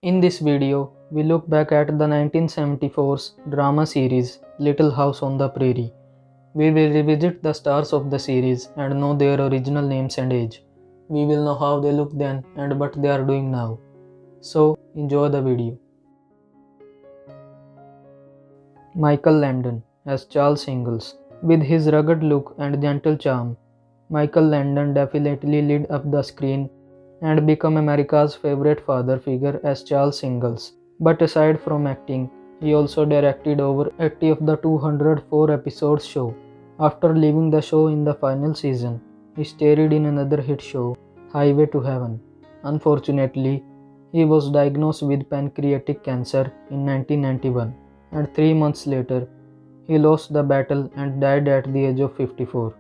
In this video, we look back at the 1974's drama series Little House on the Prairie. We will revisit the stars of the series and know their original names and age. We will know how they looked then and what they are doing now. So, enjoy the video. Michael Landon as Charles Ingalls. With his rugged look and gentle charm, Michael Landon definitely lit up the screen and become America's favorite father figure as Charles Ingalls. But aside from acting, he also directed over 80 of the 204 episodes show. After leaving the show in the final season, he starred in another hit show, Highway to Heaven. Unfortunately, he was diagnosed with pancreatic cancer in 1991, and 3 months later, he lost the battle and died at the age of 54.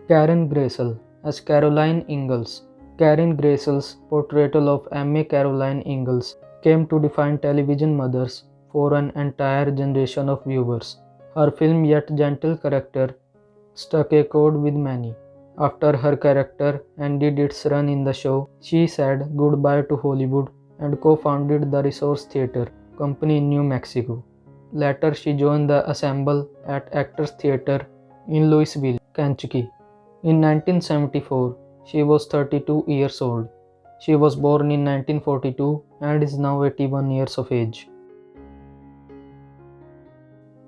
Karen Gracel as Caroline Ingalls. Karen Gracel's portrayal of Emma Caroline Ingalls came to define television mothers for an entire generation of viewers. Her film yet gentle character struck a chord with many. After her character ended its run in the show, she said goodbye to Hollywood and co-founded the Resource Theatre Company in New Mexico. Later, she joined the Ensemble at Actors Theatre in Louisville, Kentucky. In 1974, she was 32 years old. She was born in 1942 and is now 81 years of age.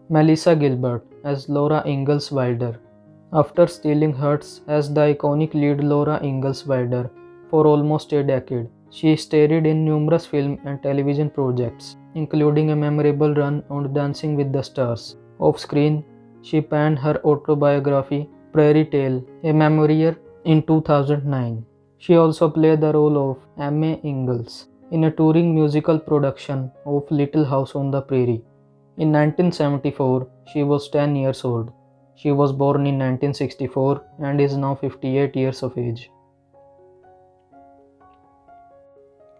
Melissa Gilbert as Laura Ingalls Wilder. After stealing hearts as the iconic lead Laura Ingalls Wilder for almost a decade, she starred in numerous film and television projects, including a memorable run on Dancing with the Stars. Off-screen, she penned her autobiography, Prairie Tale, a memoir, in 2009. She also played the role of Emma Ingalls in a touring musical production of Little House on the Prairie. In 1974, she was 10 years old. She was born in 1964 and is now 58 years of age.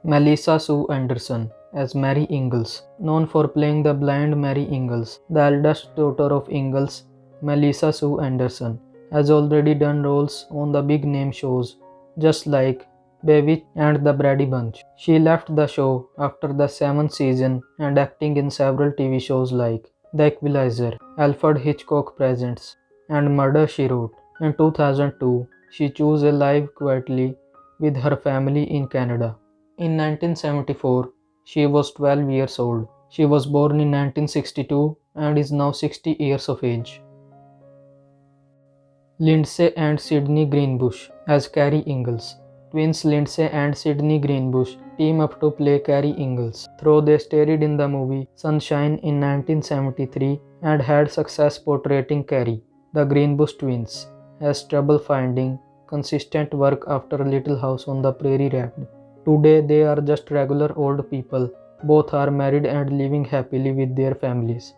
Melissa Sue Anderson as Mary Ingalls. Known for playing the blind Mary Ingalls, the eldest daughter of Ingalls, Melissa Sue Anderson has already done roles on the big name shows just like Bewitched and The Brady Bunch. She left the show after the 7th season and acting in several TV shows like The Equalizer, Alfred Hitchcock Presents, and Murder, She Wrote. In 2002, she chose a life quietly with her family in Canada. In 1974, she was 12 years old. She was born in 1962 and is now 60 years of age. Lindsay and Sydney Greenbush as Carrie Ingalls. Twins Lindsay and Sydney Greenbush team up to play Carrie Ingalls, though they starred in the movie Sunshine in 1973 and had success portraying Carrie. The Greenbush twins has trouble finding consistent work after Little House on the Prairie wrapped. Today they are just regular old people. Both are married and living happily with their families.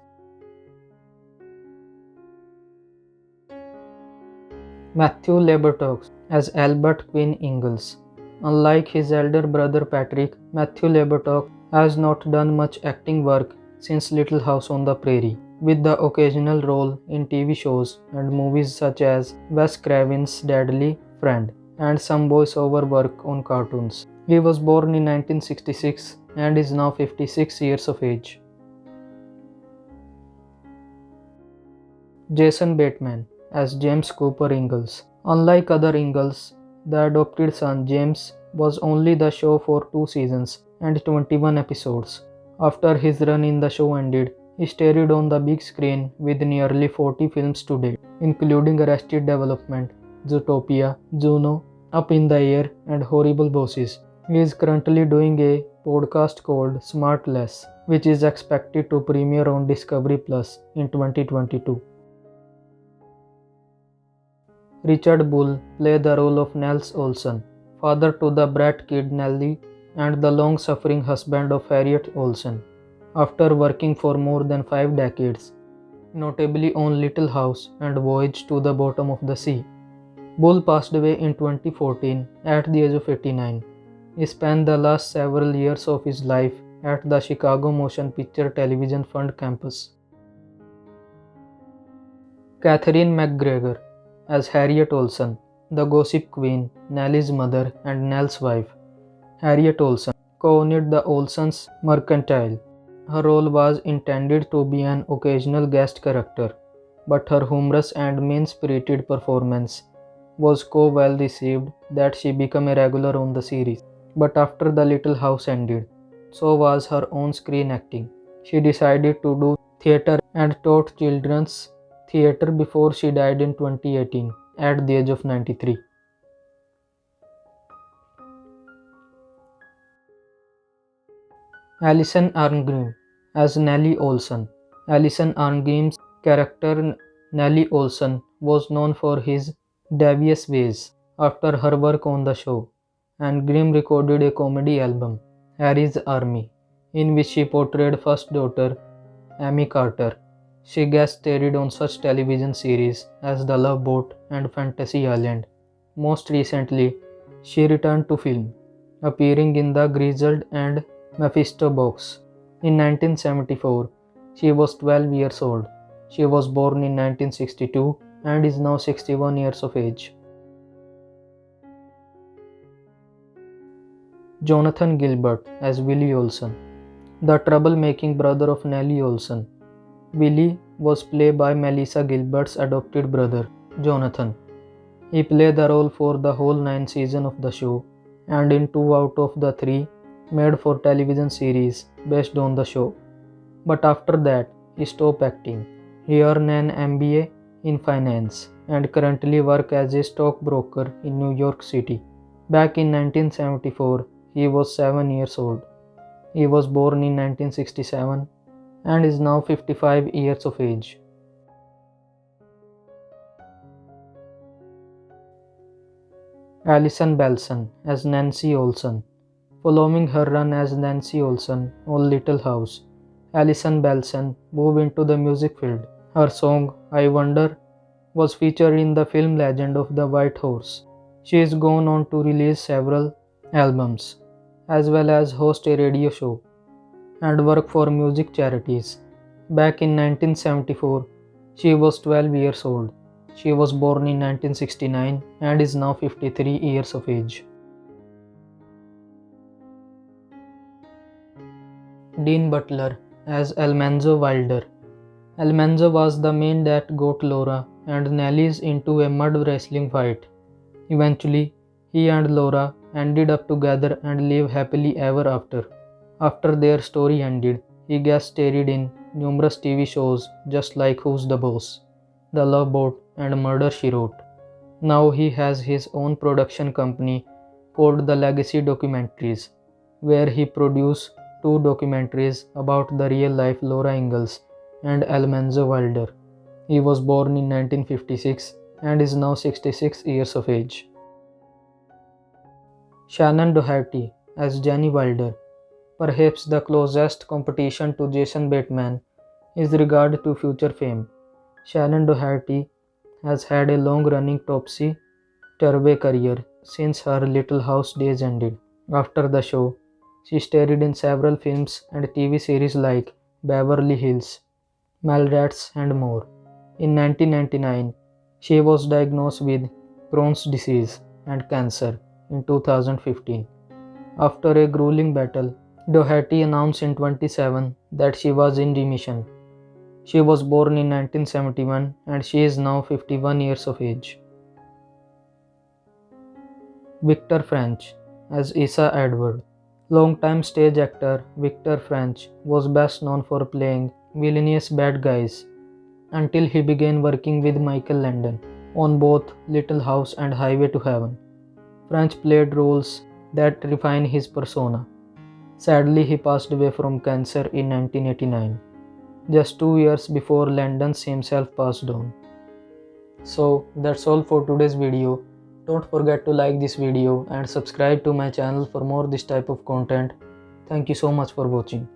Matthew Labortox as Albert Quinn Ingalls. Unlike his elder brother Patrick, Matthew Labortox has not done much acting work since Little House on the Prairie, with the occasional role in TV shows and movies such as Wes Craven's Deadly Friend and some voiceover work on cartoons. He was born in 1966 and is now 56 years of age. Jason Bateman as James Cooper Ingalls. Unlike other Ingalls, the adopted son James was only the show for 2 seasons and 21 episodes. After his run in the show ended, he starred on the big screen with nearly 40 films to date, including Arrested Development, Zootopia, Juno, Up in the Air, and Horrible Bosses. He is currently doing a podcast called Smart Less, which is expected to premiere on Discovery Plus in 2022. Richard Bull played the role of Nels Olson, father to the brat kid Nellie and the long-suffering husband of Harriet Olson. After working for more than 5 decades, notably on Little House and Voyage to the Bottom of the Sea, Bull passed away in 2014 at the age of 89. He spent the last several years of his life at the Chicago Motion Picture Television Fund campus. Catherine McGregor as Harriet Olson, the Gossip Queen, Nellie's mother and Nell's wife, Harriet Olsen co-owned the Olsen's Mercantile. Her role was intended to be an occasional guest character, but her humorous and mean-spirited performance was so well received that she became a regular on the series. But after The Little House ended, so was her own screen acting. She decided to do theatre and taught children's theatre before she died in 2018 at the age of 93. Alison Arngrim as Nellie Olson. Alison Arngrim's character Nellie Olson was known for his devious ways after her work on the show, and Grimm recorded a comedy album, Harry's Army, in which she portrayed first daughter Amy Carter. She guest starred on such television series as The Love Boat and Fantasy Island. Most recently, she returned to film, appearing in The Grizzled and Mephisto box. In 1974, she was 12 years old. She was born in 1962 and is now 61 years of age. Jonathan Gilbert as Willie Olson, the troublemaking brother of Nellie Olson. Willie was played by Melissa Gilbert's adopted brother, Jonathan. He played the role for the whole 9 seasons of the show, and in 2 out of the 3 made for television series based on the show. But after that, he stopped acting. He earned an MBA in finance and currently works as a stockbroker in New York City. Back in 1974, he was 7 years old. He was born in 1967 and is now 55 years of age. Alison Belson as Nancy Olson. Following her run as Nancy Olson on Little House, Alison Belson moved into the music field. Her song, I Wonder, was featured in the film Legend of the White Horse. She has gone on to release several albums, as well as host a radio show and work for music charities. Back in 1974, she was 12 years old. She was born in 1969 and is now 53 years of age. Dean Butler as Almanzo Wilder. Almanzo was the man that got Laura and Nellies into a mud wrestling fight. Eventually, he and Laura ended up together and lived happily ever after. After their story ended, he guest starred in numerous TV shows just like Who's the Boss, The Love Boat, and Murder She Wrote. Now he has his own production company called The Legacy Documentaries, where he produced 2 documentaries about the real-life Laura Ingalls and Almanzo Wilder. He was born in 1956 and is now 66 years of age. Shannon Doherty as Jenny Wilder. Perhaps the closest competition to Jason Bateman is regard to future fame. Shannon Doherty has had a long-running topsy-turvy career since her Little House days ended. After the show, she starred in several films and TV series like Beverly Hills, Mallrats, and more. In 1999, she was diagnosed with Crohn's disease and cancer in 2015. After a grueling battle, Doherty announced in 2017 that she was in remission. She was born in 1971 and she is now 51 years of age. Victor French as Issa Edward. Longtime stage actor Victor French was best known for playing villainous bad guys until he began working with Michael Landon on both Little House and Highway to Heaven. French played roles that refined his persona. Sadly, he passed away from cancer in 1989, just 2 years before Landon himself passed on. So that's all for today's video. Don't forget to like this video and subscribe to my channel for more this type of content. Thank you so much for watching.